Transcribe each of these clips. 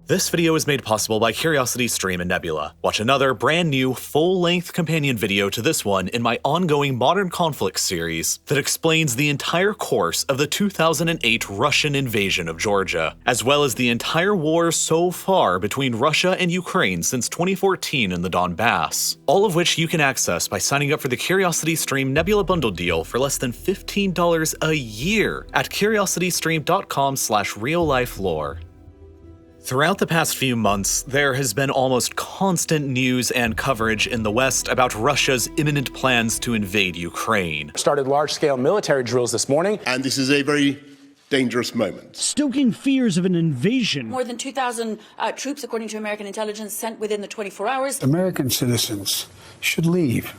This video is made possible by CuriosityStream and Nebula. Watch another brand new full-length companion video to this one in my ongoing Modern Conflicts series that explains the entire course of the 2008 Russian invasion of Georgia, as well as the entire war so far between Russia and Ukraine since 2014 in the Donbass. All of which you can access by signing up for the CuriosityStream Nebula bundle deal for less than $15 a year at curiositystream.com/real-life-lore. Throughout the past few months, there has been almost constant news and coverage in the West about Russia's imminent plans to invade Ukraine. Started large-scale military drills this morning. And this is a very dangerous moment. Stoking fears of an invasion. More than 2,000 troops, according to American intelligence, sent within the 24 hours. American citizens should leave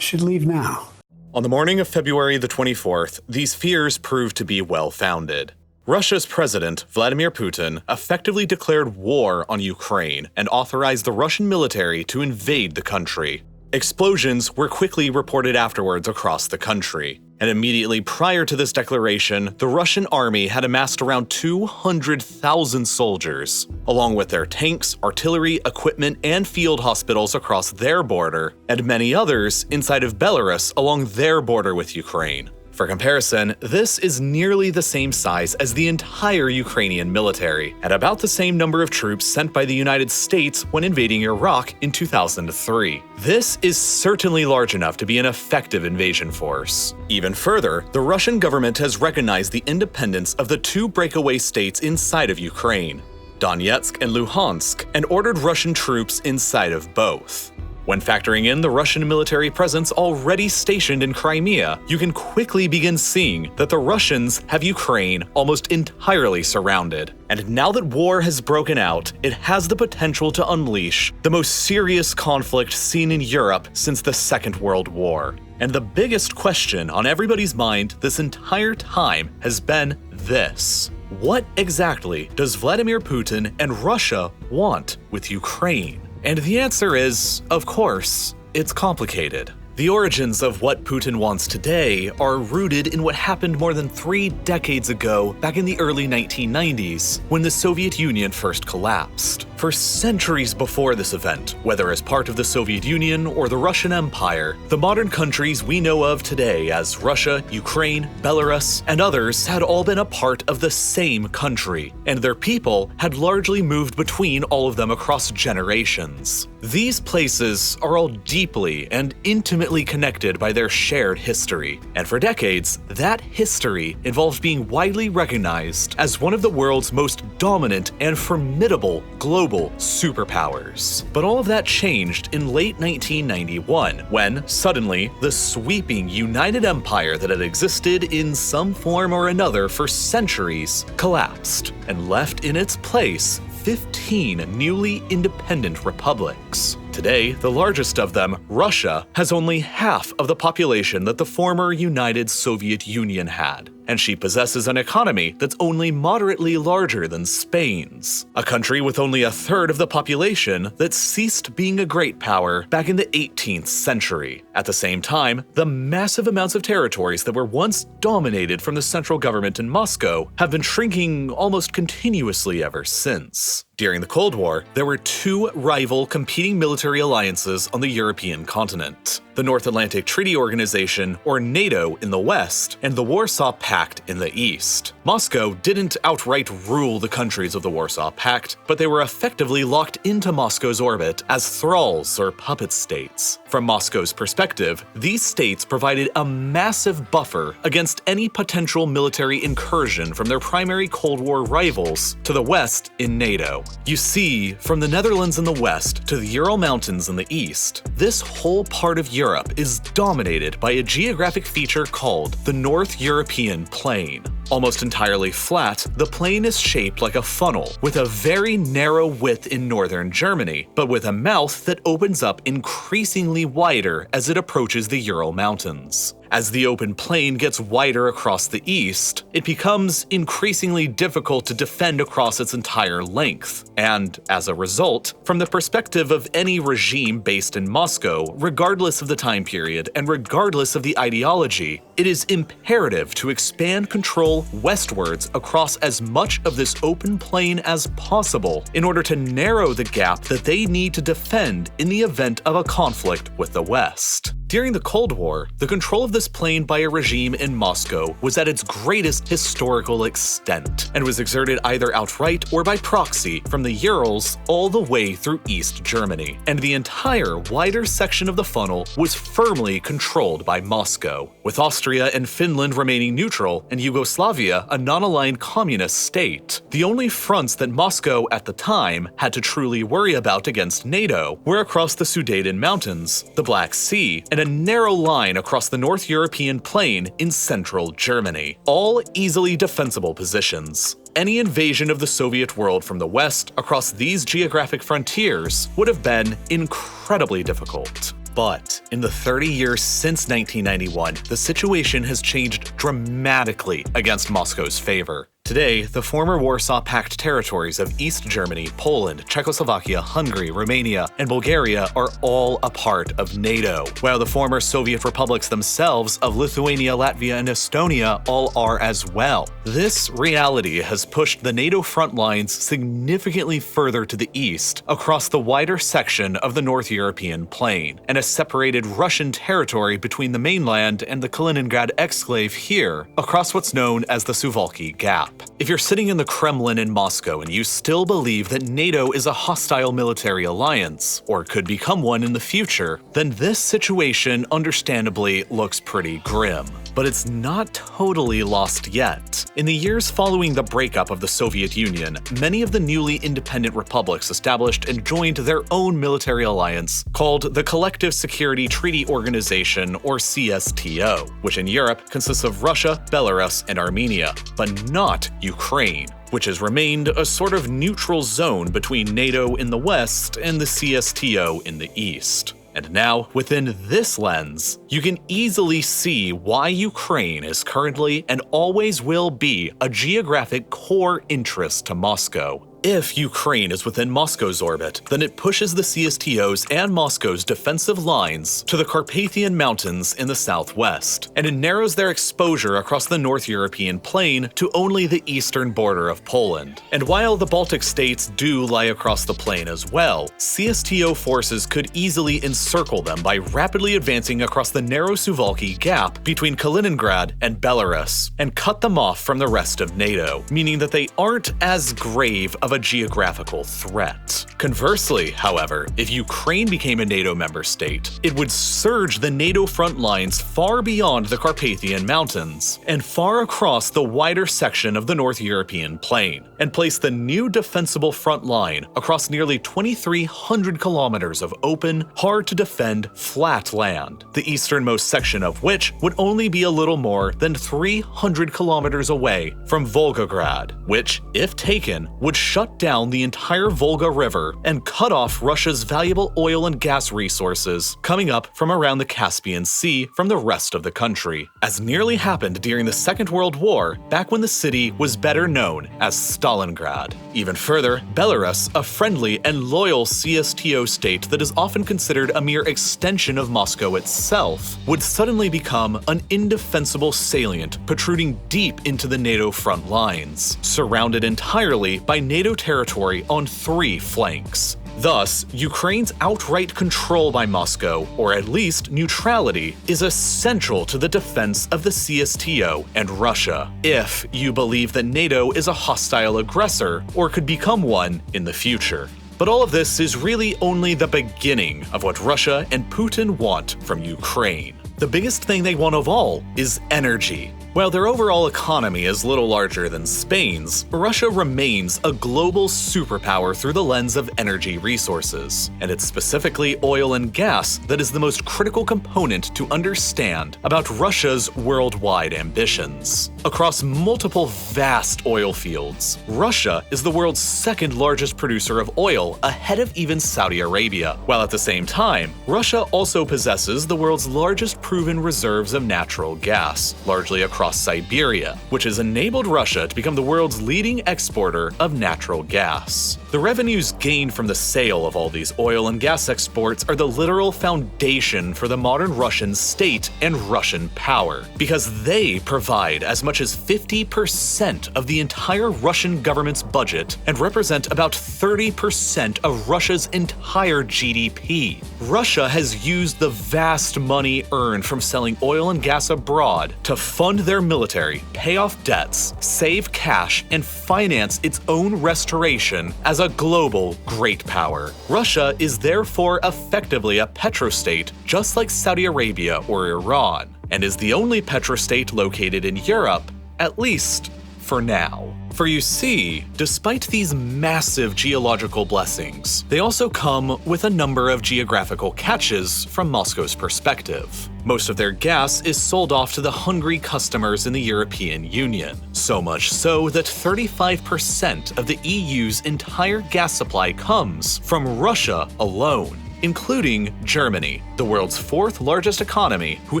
now. On the morning of February the 24th, these fears proved to be well-founded. Russia's president, Vladimir Putin, effectively declared war on Ukraine and authorized the Russian military to invade the country. Explosions were quickly reported afterwards across the country, and immediately prior to this declaration, the Russian army had amassed around 200,000 soldiers, along with their tanks, artillery, equipment, and field hospitals across their border, and many others inside of Belarus along their border with Ukraine. For comparison, this is nearly the same size as the entire Ukrainian military, at about the same number of troops sent by the United States when invading Iraq in 2003. This is certainly large enough to be an effective invasion force. Even further, the Russian government has recognized the independence of the two breakaway states inside of Ukraine, Donetsk and Luhansk, and ordered Russian troops inside of both. When factoring in the Russian military presence already stationed in Crimea, you can quickly begin seeing that the Russians have Ukraine almost entirely surrounded. And now that war has broken out, it has the potential to unleash the most serious conflict seen in Europe since the Second World War. And the biggest question on everybody's mind this entire time has been this: what exactly does Vladimir Putin and Russia want with Ukraine? And the answer is, of course, it's complicated. The origins of what Putin wants today are rooted in what happened more than 3 decades ago back in the early 1990s, when the Soviet Union first collapsed. For centuries before this event, whether as part of the Soviet Union or the Russian Empire, the modern countries we know of today as Russia, Ukraine, Belarus, and others had all been a part of the same country, and their people had largely moved between all of them across generations. These places are all deeply and intimately connected by their shared history, and for decades, that history involved being widely recognized as one of the world's most dominant and formidable global superpowers. But all of that changed in late 1991, when, suddenly, the sweeping United Empire that had existed in some form or another for centuries collapsed, and left in its place 15 newly independent republics. Today, the largest of them, Russia, has only half of the population that the former United Soviet Union had, and she possesses an economy that's only moderately larger than Spain's, a country with only a third of the population that ceased being a great power back in the 18th century. At the same time, the massive amounts of territories that were once dominated from the central government in Moscow have been shrinking almost continuously ever since. During the Cold War, there were 2 rival competing military alliances on the European continent: the North Atlantic Treaty Organization, or NATO, in the West, and the Warsaw Pact in the East. Moscow didn't outright rule the countries of the Warsaw Pact, but they were effectively locked into Moscow's orbit as thralls or puppet states. From Moscow's perspective, these states provided a massive buffer against any potential military incursion from their primary Cold War rivals to the West in NATO. You see, from the Netherlands in the west to the Ural Mountains in the east, this whole part of Europe is dominated by a geographic feature called the North European Plain. Almost entirely flat, the plain is shaped like a funnel, with a very narrow width in northern Germany, but with a mouth that opens up increasingly wider as it approaches the Ural Mountains. As the open plain gets wider across the east, it becomes increasingly difficult to defend across its entire length. And as a result, from the perspective of any regime based in Moscow, regardless of the time period and regardless of the ideology, it is imperative to expand control westwards across as much of this open plain as possible in order to narrow the gap that they need to defend in the event of a conflict with the West. During the Cold War, the control of this plain by a regime in Moscow was at its greatest historical extent, and was exerted either outright or by proxy from the Urals all the way through East Germany, and the entire wider section of the funnel was firmly controlled by Moscow, with Austria and Finland remaining neutral and Yugoslavia a non-aligned communist state. The only fronts that Moscow at the time had to truly worry about against NATO were across the Sudeten Mountains, the Black Sea, and a narrow line across the North European plain in central Germany, all easily defensible positions. Any invasion of the Soviet world from the West across these geographic frontiers would have been incredibly difficult. But in the 30 years since 1991, the situation has changed dramatically against Moscow's favor. Today, the former Warsaw Pact territories of East Germany, Poland, Czechoslovakia, Hungary, Romania, and Bulgaria are all a part of NATO, while the former Soviet republics themselves of Lithuania, Latvia, and Estonia all are as well. This reality has pushed the NATO front lines significantly further to the east, across the wider section of the North European plain, and has separated Russian territory between the mainland and the Kaliningrad exclave here, across what's known as the Suwalki Gap. If you're sitting in the Kremlin in Moscow and you still believe that NATO is a hostile military alliance, or could become one in the future, then this situation understandably looks pretty grim. But it's not totally lost yet. In the years following the breakup of the Soviet Union, many of the newly independent republics established and joined their own military alliance called the Collective Security Treaty Organization, or CSTO, which in Europe consists of Russia, Belarus, and Armenia, but not Ukraine, which has remained a sort of neutral zone between NATO in the west and the CSTO in the east. And now, within this lens, you can easily see why Ukraine is currently and always will be a geographic core interest to Moscow. If Ukraine is within Moscow's orbit, then it pushes the CSTO's and Moscow's defensive lines to the Carpathian Mountains in the southwest, and it narrows their exposure across the North European plain to only the eastern border of Poland. And while the Baltic states do lie across the plain as well, CSTO forces could easily encircle them by rapidly advancing across the narrow Suwalki Gap between Kaliningrad and Belarus, and cut them off from the rest of NATO, meaning that they aren't as grave of a geographical threat. Conversely, however, if Ukraine became a NATO member state, it would surge the NATO front lines far beyond the Carpathian Mountains and far across the wider section of the North European plain, and place the new defensible front line across nearly 2,300 kilometers of open, hard-to-defend, flat land, the easternmost section of which would only be a little more than 300 kilometers away from Volgograd, which, if taken, would shut down the entire Volga River and cut off Russia's valuable oil and gas resources coming up from around the Caspian Sea from the rest of the country, as nearly happened during the Second World War, back when the city was better known as Stalingrad. Even further, Belarus, a friendly and loyal CSTO state that is often considered a mere extension of Moscow itself, would suddenly become an indefensible salient protruding deep into the NATO front lines, surrounded entirely by NATO territory on 3 flanks. Thus, Ukraine's outright control by Moscow, or at least neutrality, is essential to the defense of the CSTO and Russia, if you believe that NATO is a hostile aggressor or could become one in the future. But all of this is really only the beginning of what Russia and Putin want from Ukraine. The biggest thing they want of all is energy. While their overall economy is little larger than Spain's, Russia remains a global superpower through the lens of energy resources, and it's specifically oil and gas that is the most critical component to understand about Russia's worldwide ambitions. across multiple vast oil fields. Russia is the world's second largest producer of oil, ahead of even Saudi Arabia, while at the same time, Russia also possesses the world's largest proven reserves of natural gas, largely across Siberia, which has enabled Russia to become the world's leading exporter of natural gas. The revenues gained from the sale of all these oil and gas exports are the literal foundation for the modern Russian state and Russian power, because they provide as much as 50% of the entire Russian government's budget and represent about 30% of Russia's entire GDP. Russia has used the vast money earned from selling oil and gas abroad to fund their military, pay off debts, save cash, and finance its own restoration as a global great power. Russia is therefore effectively a petrostate, just like Saudi Arabia or Iran, and is the only petrostate located in Europe, at least for now. For you see, despite these massive geological blessings, they also come with a number of geographical catches from Moscow's perspective. Most of their gas is sold off to the hungry customers in the European Union, so much so that 35% of the EU's entire gas supply comes from Russia alone, including Germany, the world's fourth largest economy, who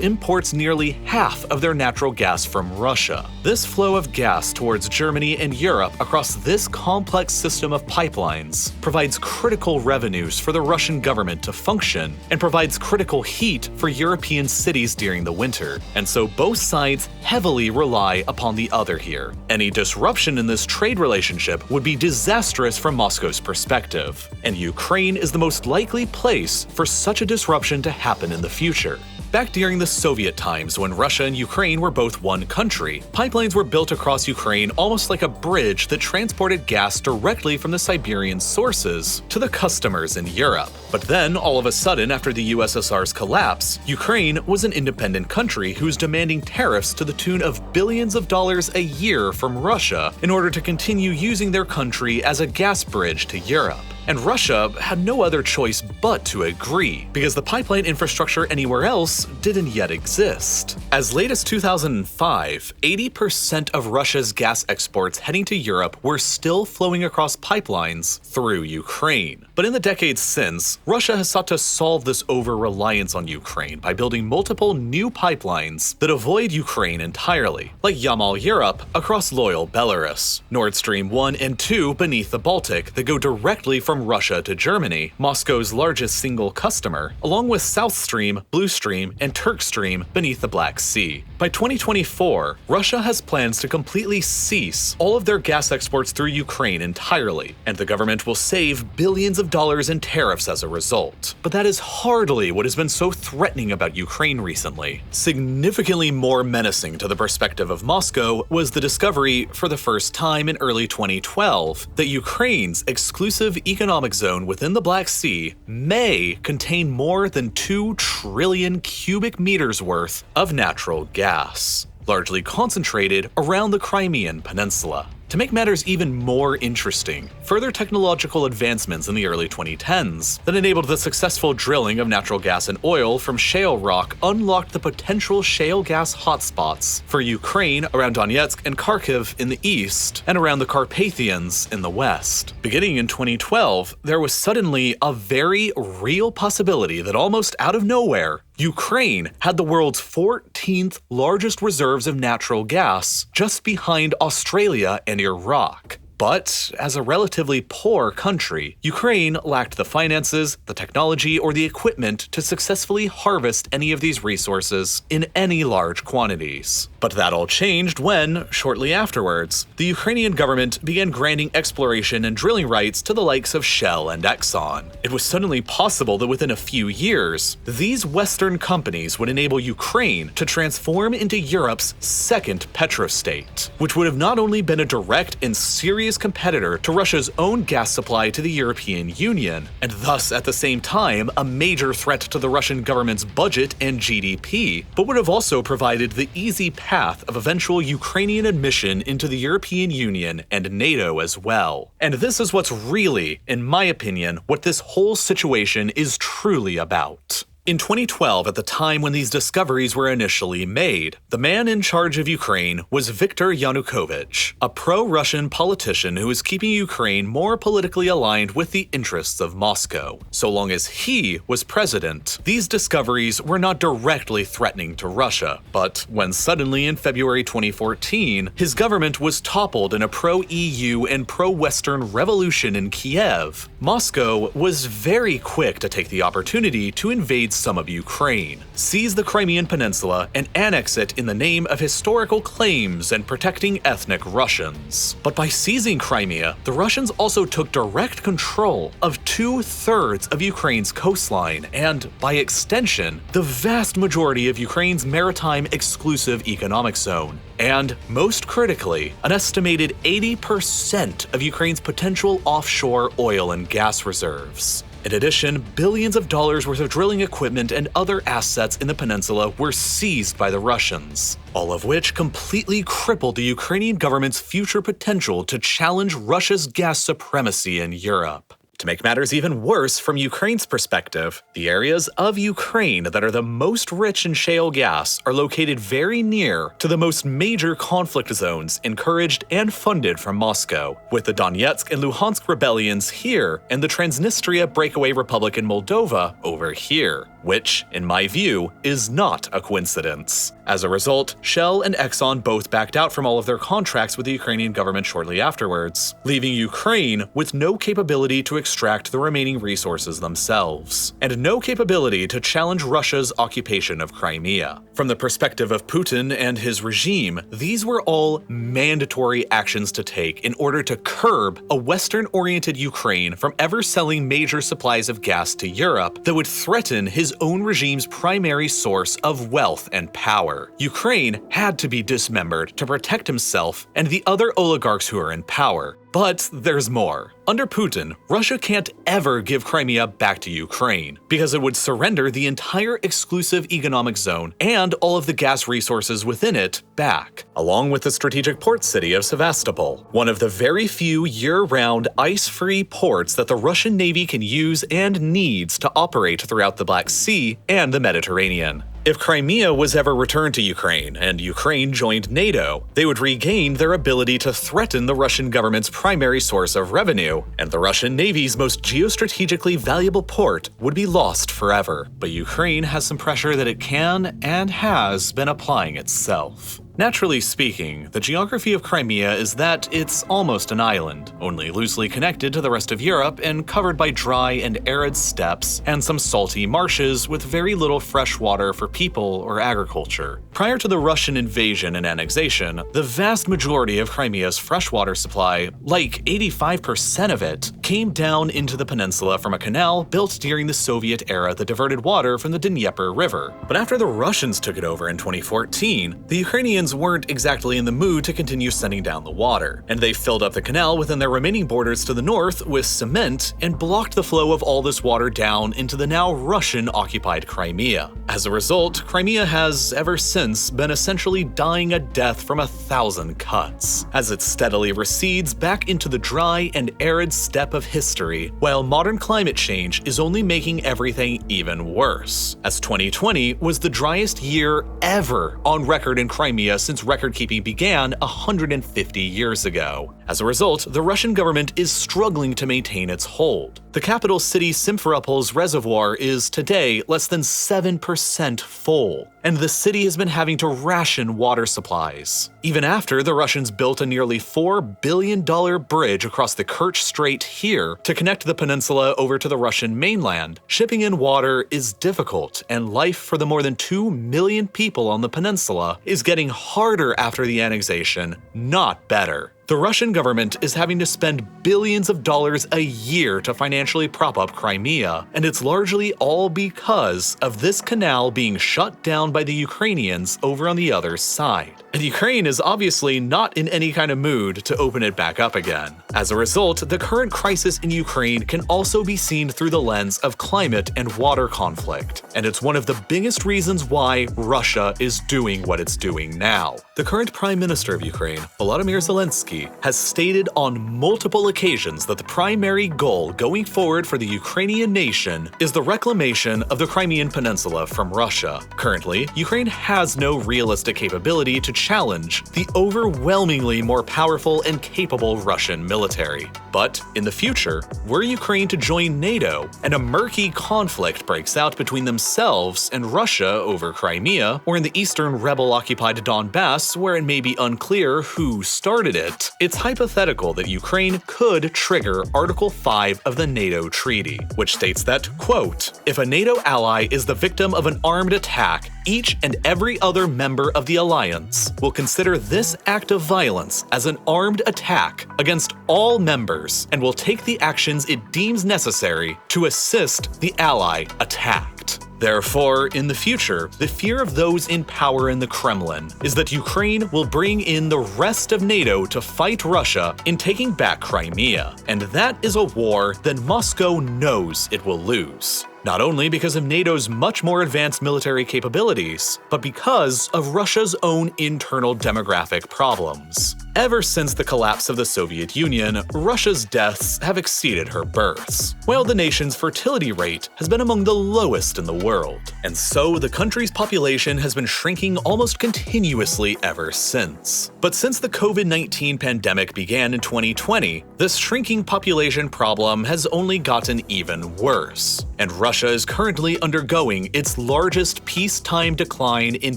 imports nearly half of their natural gas from Russia. This flow of gas towards Germany and Europe across this complex system of pipelines provides critical revenues for the Russian government to function and provides critical heat for European cities during the winter, and so both sides heavily rely upon the other here. Any disruption in this trade relationship would be disastrous from Moscow's perspective, and Ukraine is the most likely place for such a disruption to happen in the future. Back during the Soviet times, when Russia and Ukraine were both one country, pipelines were built across Ukraine almost like a bridge that transported gas directly from the Siberian sources to the customers in Europe. But then, all of a sudden, after the USSR's collapse, Ukraine was an independent country who was demanding tariffs to the tune of billions of dollars a year from Russia in order to continue using their country as a gas bridge to Europe. And Russia had no other choice but to agree, because the pipeline infrastructure anywhere else didn't yet exist. As late as 2005, 80% of Russia's gas exports heading to Europe were still flowing across pipelines through Ukraine. But in the decades since, Russia has sought to solve this over-reliance on Ukraine by building multiple new pipelines that avoid Ukraine entirely, like Yamal Europe across loyal Belarus, Nord Stream 1 and 2 beneath the Baltic that go directly from Russia to Germany, Moscow's largest single customer, along with South Stream, Blue Stream, and Turk Stream beneath the Black Sea. By 2024, Russia has plans to completely cease all of their gas exports through Ukraine entirely, and the government will save billions of dollars in tariffs as a result. But that is hardly what has been so threatening about Ukraine recently. Significantly more menacing to the perspective of Moscow was the discovery, for the first time in early 2012, that Ukraine's exclusive economic zone within the Black Sea may contain more than 2 trillion cubic meters worth of natural gas, largely concentrated around the Crimean Peninsula. To make matters even more interesting, further technological advancements in the early 2010s that enabled the successful drilling of natural gas and oil from shale rock unlocked the potential shale gas hotspots for Ukraine around Donetsk and Kharkiv in the east and around the Carpathians in the west. Beginning in 2012, there was suddenly a very real possibility that almost out of nowhere, Ukraine had the world's 14th largest reserves of natural gas, just behind Australia and Iraq. But as a relatively poor country, Ukraine lacked the finances, the technology, or the equipment to successfully harvest any of these resources in any large quantities. But that all changed when, shortly afterwards, the Ukrainian government began granting exploration and drilling rights to the likes of Shell and Exxon. It was suddenly possible that within a few years, these Western companies would enable Ukraine to transform into Europe's second petrostate, which would have not only been a direct and serious competitor to Russia's own gas supply to the European Union, and thus at the same time a major threat to the Russian government's budget and GDP, but would have also provided the easy path of eventual Ukrainian admission into the European Union and NATO as well. And this is what's really, in my opinion, what this whole situation is truly about. In 2012, at the time when these discoveries were initially made, the man in charge of Ukraine was Viktor Yanukovych, a pro-Russian politician who was keeping Ukraine more politically aligned with the interests of Moscow. So long as he was president, these discoveries were not directly threatening to Russia. But when suddenly in February 2014, his government was toppled in a pro-EU and pro-Western revolution in Kiev, Moscow was very quick to take the opportunity to invade some of Ukraine, seize the Crimean Peninsula, and annex it in the name of historical claims and protecting ethnic Russians. But by seizing Crimea, the Russians also took direct control of 2/3 of Ukraine's coastline and, by extension, the vast majority of Ukraine's maritime exclusive economic zone. And, most critically, an estimated 80% of Ukraine's potential offshore oil and gas reserves. In addition, billions of dollars worth of drilling equipment and other assets in the peninsula were seized by the Russians, all of which completely crippled the Ukrainian government's future potential to challenge Russia's gas supremacy in Europe. To make matters even worse from Ukraine's perspective, the areas of Ukraine that are the most rich in shale gas are located very near to the most major conflict zones encouraged and funded from Moscow, with the Donetsk and Luhansk rebellions here and the Transnistria breakaway republic in Moldova over here, which, in my view, is not a coincidence. As a result, Shell and Exxon both backed out from all of their contracts with the Ukrainian government shortly afterwards, leaving Ukraine with no capability to extract the remaining resources themselves, and no capability to challenge Russia's occupation of Crimea. From the perspective of Putin and his regime, these were all mandatory actions to take in order to curb a Western-oriented Ukraine from ever selling major supplies of gas to Europe that would threaten his own regime's primary source of wealth and power. Ukraine had to be dismembered to protect himself and the other oligarchs who are in power. But there's more. Under Putin, Russia can't ever give Crimea back to Ukraine, because it would surrender the entire exclusive economic zone and all of the gas resources within it back, along with the strategic port city of Sevastopol, one of the very few year-round ice-free ports that the Russian Navy can use and needs to operate throughout the Black Sea and the Mediterranean. If Crimea was ever returned to Ukraine and Ukraine joined NATO, they would regain their ability to threaten the Russian government's primary source of revenue, and the Russian Navy's most geostrategically valuable port would be lost forever. But Ukraine has some pressure that it can and has been applying itself. Naturally speaking, the geography of Crimea is that it's almost an island, only loosely connected to the rest of Europe and covered by dry and arid steppes and some salty marshes with very little fresh water for people or agriculture. Prior to the Russian invasion and annexation, the vast majority of Crimea's freshwater supply, like 85% of it, came down into the peninsula from a canal built during the Soviet era that diverted water from the Dnieper River. But after the Russians took it over in 2014, the Ukrainians weren't exactly in the mood to continue sending down the water, and they filled up the canal within their remaining borders to the north with cement and blocked the flow of all this water down into the now Russian-occupied Crimea. As a result, Crimea has ever since been essentially dying a death from 1,000 cuts, as it steadily recedes back into the dry and arid steppe of history, while modern climate change is only making everything even worse, as 2020 was the driest year ever on record in Crimea since record-keeping began 150 years ago. As a result, the Russian government is struggling to maintain its hold. The capital city Simferopol's reservoir is today less than 7% full, and the city has been having to ration water supplies, even after the Russians built a nearly $4 billion bridge across the Kerch Strait here to connect the peninsula over to the Russian mainland. Shipping in water is difficult, and life for the more than 2 million people on the peninsula is getting harder after the annexation, not better. The Russian government is having to spend billions of dollars a year to financially prop up Crimea, and it's largely all because of this canal being shut down by the Ukrainians over on the other side. And Ukraine is obviously not in any kind of mood to open it back up again. As a result, the current crisis in Ukraine can also be seen through the lens of climate and water conflict, and it's one of the biggest reasons why Russia is doing what it's doing now. The current Prime Minister of Ukraine, Volodymyr Zelensky, Zelensky has stated on multiple occasions that the primary goal going forward for the Ukrainian nation is the reclamation of the Crimean Peninsula from Russia. Currently, Ukraine has no realistic capability to challenge the overwhelmingly more powerful and capable Russian military. But in the future, were Ukraine to join NATO and a murky conflict breaks out between themselves and Russia over Crimea, or in the eastern rebel-occupied Donbass where it may be unclear who started it, it's hypothetical that Ukraine could trigger Article 5 of the NATO treaty, which states that, quote, "If a NATO ally is the victim of an armed attack, each and every other member of the alliance will consider this act of violence as an armed attack against all members and will take the actions it deems necessary to assist the ally attacked." Therefore, in the future, the fear of those in power in the Kremlin is that Ukraine will bring in the rest of NATO to fight Russia in taking back Crimea, and that is a war that Moscow knows it will lose. Not only because of NATO's much more advanced military capabilities, but because of Russia's own internal demographic problems. Ever since the collapse of the Soviet Union, Russia's deaths have exceeded her births, while the nation's fertility rate has been among the lowest in the world. And so the country's population has been shrinking almost continuously ever since. But since the COVID-19 pandemic began in 2020, this shrinking population problem has only gotten even worse. And Russia is currently undergoing its largest peacetime decline in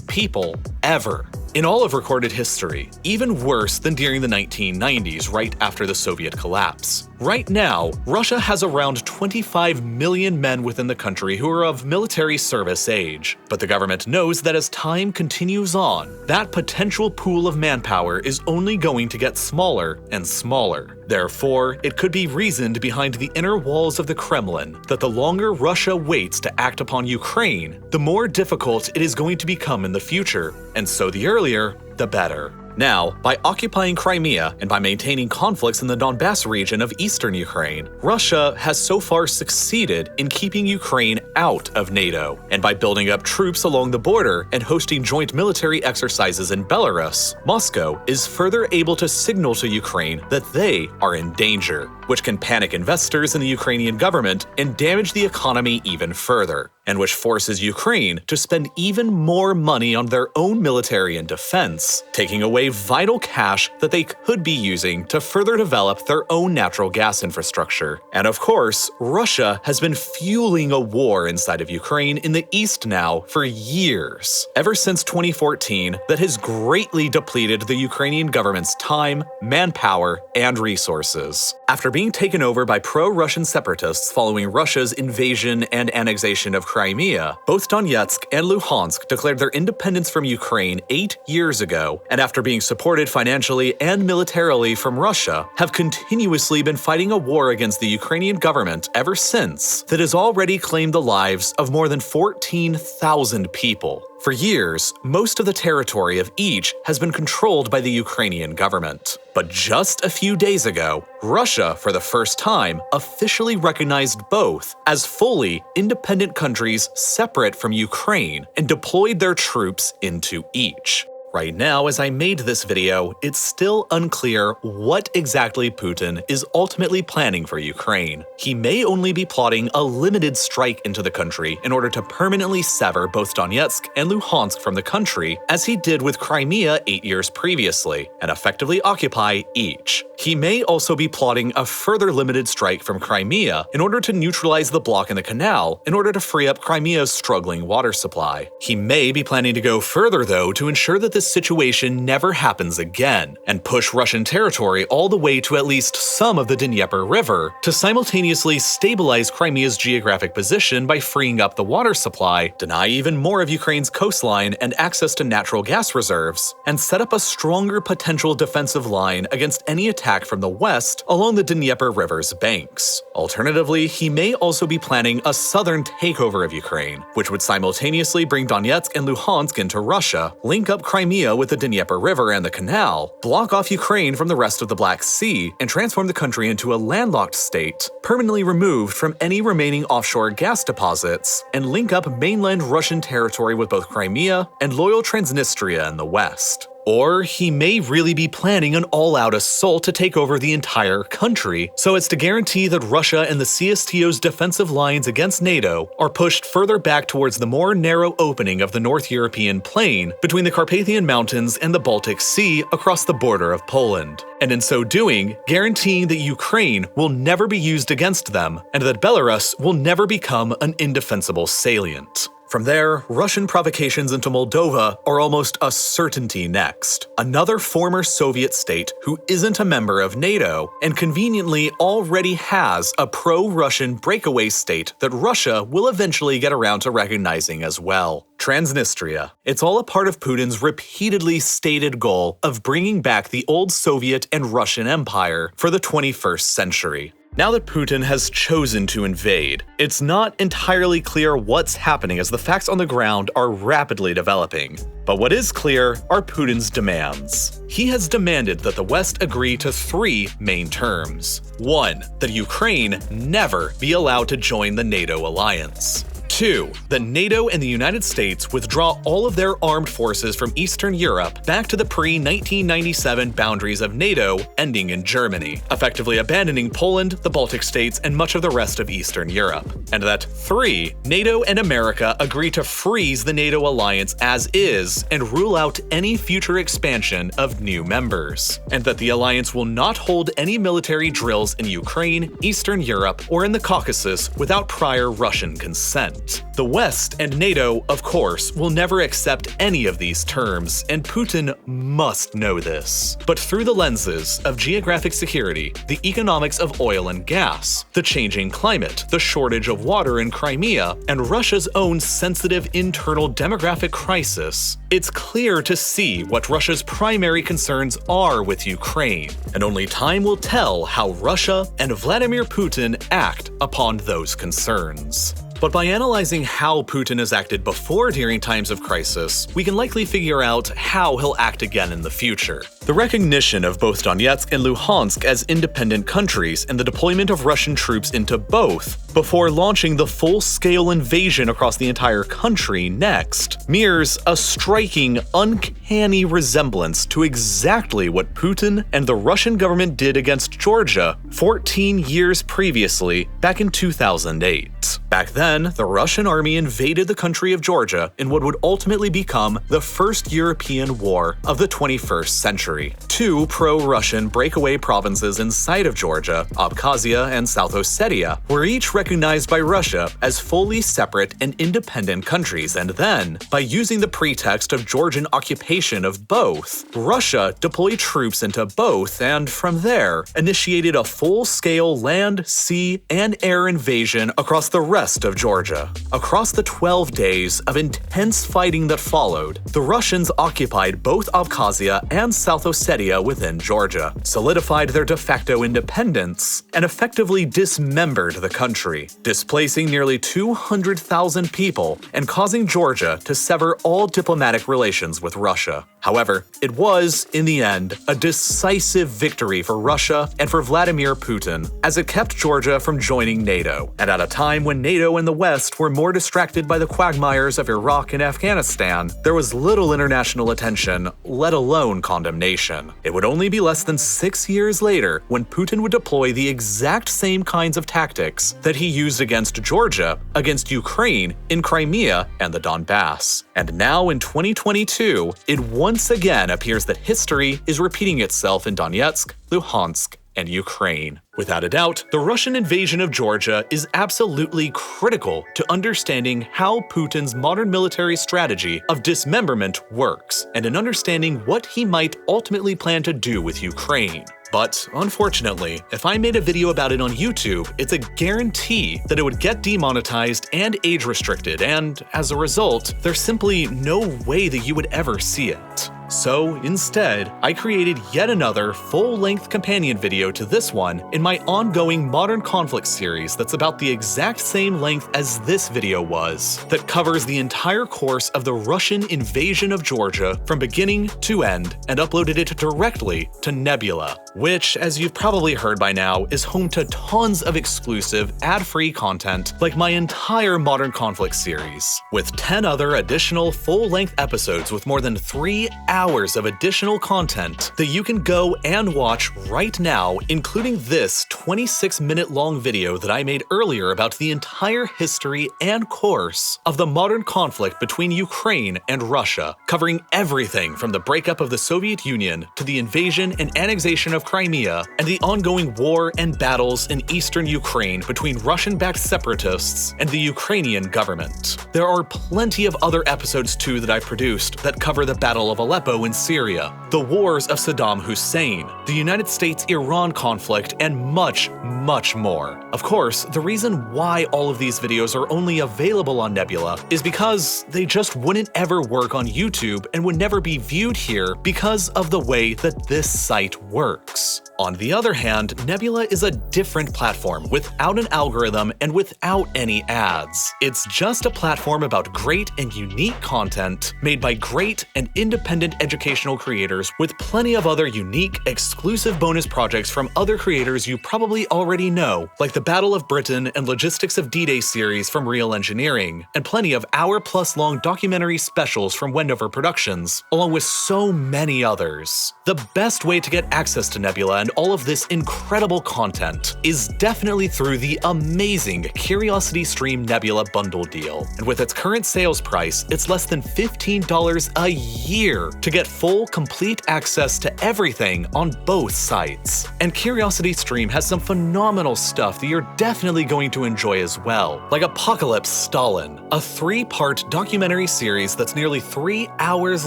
people ever. In all of recorded history, even worse than during the 1990s right after the Soviet collapse. Right now, Russia has around 25 million men within the country who are of military service age, but the government knows that as time continues on, that potential pool of manpower is only going to get smaller and smaller. Therefore, it could be reasoned behind the inner walls of the Kremlin that the longer Russia waits to act upon Ukraine, the more difficult it is going to become in the future, and so the earlier, the better. Now, by occupying Crimea and by maintaining conflicts in the Donbass region of eastern Ukraine, Russia has so far succeeded in keeping Ukraine out of NATO. And by building up troops along the border and hosting joint military exercises in Belarus, Moscow is further able to signal to Ukraine that they are in danger, which can panic investors in the Ukrainian government and damage the economy even further, and which forces Ukraine to spend even more money on their own military and defense, taking away vital cash that they could be using to further develop their own natural gas infrastructure. And of course, Russia has been fueling a war inside of Ukraine in the east now for years, ever since 2014, that has greatly depleted the Ukrainian government's time, manpower, and resources. After being taken over by pro-Russian separatists following Russia's invasion and annexation of Crimea, both Donetsk and Luhansk declared their independence from Ukraine 8 years ago, and after being supported financially and militarily from Russia, have continuously been fighting a war against the Ukrainian government ever since that has already claimed the lives of more than 14,000 people. For years, most of the territory of each has been controlled by the Ukrainian government. But just a few days ago, Russia, for the first time, officially recognized both as fully independent countries separate from Ukraine and deployed their troops into each. Right now, as I made this video, it's still unclear what exactly Putin is ultimately planning for Ukraine. He may only be plotting a limited strike into the country in order to permanently sever both Donetsk and Luhansk from the country, as he did with Crimea 8 years previously, and effectively occupy each. He may also be plotting a further limited strike from Crimea in order to neutralize the block in the canal in order to free up Crimea's struggling water supply. He may be planning to go further, though, to ensure that this situation never happens again, and push Russian territory all the way to at least some of the Dnieper River to simultaneously stabilize Crimea's geographic position by freeing up the water supply, deny even more of Ukraine's coastline and access to natural gas reserves, and set up a stronger potential defensive line against any attack from the west along the Dnieper River's banks. Alternatively, he may also be planning a southern takeover of Ukraine, which would simultaneously bring Donetsk and Luhansk into Russia, link up Crimea with the Dnieper River and the canal, block off Ukraine from the rest of the Black Sea, and transform the country into a landlocked state, permanently removed from any remaining offshore gas deposits, and link up mainland Russian territory with both Crimea and loyal Transnistria in the west. Or he may really be planning an all-out assault to take over the entire country, so as to guarantee that Russia and the CSTO's defensive lines against NATO are pushed further back towards the more narrow opening of the North European plain between the Carpathian Mountains and the Baltic Sea across the border of Poland, and in so doing, guaranteeing that Ukraine will never be used against them and that Belarus will never become an indefensible salient. From there, Russian provocations into Moldova are almost a certainty next. Another former Soviet state who isn't a member of NATO and conveniently already has a pro-Russian breakaway state that Russia will eventually get around to recognizing as well. Transnistria. It's all a part of Putin's repeatedly stated goal of bringing back the old Soviet and Russian empire for the 21st century. Now that Putin has chosen to invade, it's not entirely clear what's happening as the facts on the ground are rapidly developing. But what is clear are Putin's demands. He has demanded that the West agree to 3 main terms. 1. That Ukraine never be allowed to join the NATO alliance. 2. That NATO and the United States withdraw all of their armed forces from Eastern Europe back to the pre-1997 boundaries of NATO, ending in Germany, effectively abandoning Poland, the Baltic states, and much of the rest of Eastern Europe. And that 3. NATO and America agree to freeze the NATO alliance as is and rule out any future expansion of new members. And that the alliance will not hold any military drills in Ukraine, Eastern Europe, or in the Caucasus without prior Russian consent. The West and NATO, of course, will never accept any of these terms, and Putin must know this. But through the lenses of geographic security, the economics of oil and gas, the changing climate, the shortage of water in Crimea, and Russia's own sensitive internal demographic crisis, it's clear to see what Russia's primary concerns are with Ukraine, and only time will tell how Russia and Vladimir Putin act upon those concerns. But by analyzing how Putin has acted before during times of crisis, we can likely figure out how he'll act again in the future. The recognition of both Donetsk and Luhansk as independent countries and the deployment of Russian troops into both, before launching the full-scale invasion across the entire country next, mirrors a striking, uncanny resemblance to exactly what Putin and the Russian government did against Georgia 14 years previously, back in 2008. Back then, the Russian army invaded the country of Georgia in what would ultimately become the First European War of the 21st century. 2 pro-Russian breakaway provinces inside of Georgia, Abkhazia and South Ossetia, were each recognized by Russia as fully separate and independent countries, and then, by using the pretext of Georgian occupation of both, Russia deployed troops into both and, from there, initiated a full-scale land, sea, and air invasion across the rest of Georgia. Across the 12 days of intense fighting that followed, the Russians occupied both Abkhazia and South Ossetia within Georgia, solidified their de facto independence, and effectively dismembered the country, displacing nearly 200,000 people and causing Georgia to sever all diplomatic relations with Russia. However, it was, in the end, a decisive victory for Russia and for Vladimir Putin, as it kept Georgia from joining NATO, and at a time when NATO and the West were more distracted by the quagmires of Iraq and Afghanistan, there was little international attention, let alone condemnation. It would only be less than 6 years later when Putin would deploy the exact same kinds of tactics that he used against Georgia, against Ukraine, in Crimea, and the Donbass. And now in 2022, it once again appears that history is repeating itself in Donetsk, Luhansk, and Ukraine. Without a doubt, the Russian invasion of Georgia is absolutely critical to understanding how Putin's modern military strategy of dismemberment works, and in understanding what he might ultimately plan to do with Ukraine. But unfortunately, if I made a video about it on YouTube, it's a guarantee that it would get demonetized and age restricted, and as a result, there's simply no way that you would ever see it. So instead, I created yet another full-length companion video to this one in my ongoing Modern Conflict series that's about the exact same length as this video was, that covers the entire course of the Russian invasion of Georgia from beginning to end, and uploaded it directly to Nebula, which, as you've probably heard by now, is home to tons of exclusive, ad-free content like my entire Modern Conflict series, with 10 other additional full-length episodes with more than 3 hours of additional content that you can go and watch right now, including this 26-minute long video that I made earlier about the entire history and course of the modern conflict between Ukraine and Russia, covering everything from the breakup of the Soviet Union to the invasion and annexation of Crimea and the ongoing war and battles in eastern Ukraine between Russian-backed separatists and the Ukrainian government. There are plenty of other episodes too that I produced that cover the Battle of Aleppo in Syria, the wars of Saddam Hussein, the United States-Iran conflict, and much, much more. Of course, the reason why all of these videos are only available on Nebula is because they just wouldn't ever work on YouTube and would never be viewed here because of the way that this site works. On the other hand, Nebula is a different platform without an algorithm and without any ads. It's just a platform about great and unique content made by great and independent educational creators with plenty of other unique, exclusive bonus projects from other creators you probably already know, like the Battle of Britain and Logistics of D-Day series from Real Engineering, and plenty of hour-plus-long documentary specials from Wendover Productions, along with so many others. The best way to get access to Nebula and all of this incredible content is definitely through the amazing CuriosityStream Nebula bundle deal. And with its current sales price, it's less than $15 a year to get full, complete access to everything on both sites. And CuriosityStream has some phenomenal stuff that you're definitely going to enjoy as well, like Apocalypse Stalin, a 3-part documentary series that's nearly 3 hours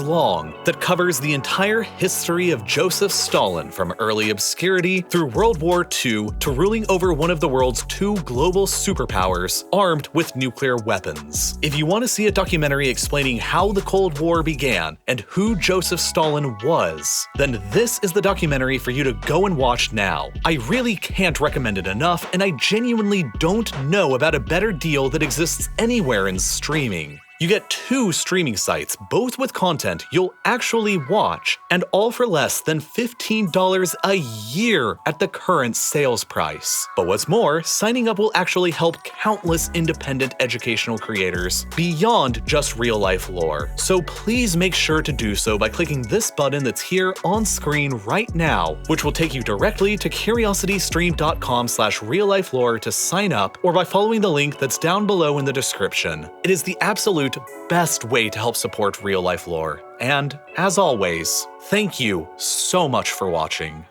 long that covers the entire history of Joseph Stalin from early obscurity through World War II to ruling over one of the world's 2 global superpowers armed with nuclear weapons. If you want to see a documentary explaining how the Cold War began and who Joseph Stalin was, then this is the documentary for you to go and watch now. I really can't recommend it enough, and I genuinely don't know about a better deal that exists anywhere in streaming. You get 2 streaming sites, both with content you'll actually watch, and all for less than $15 a year at the current sales price. But what's more, signing up will actually help countless independent educational creators beyond just real-life lore. So please make sure to do so by clicking this button that's here on screen right now, which will take you directly to curiositystream.com/reallifelore to sign up, or by following the link that's down below in the description. It is the absolute best way to help support real-life lore. And, as always, thank you so much for watching.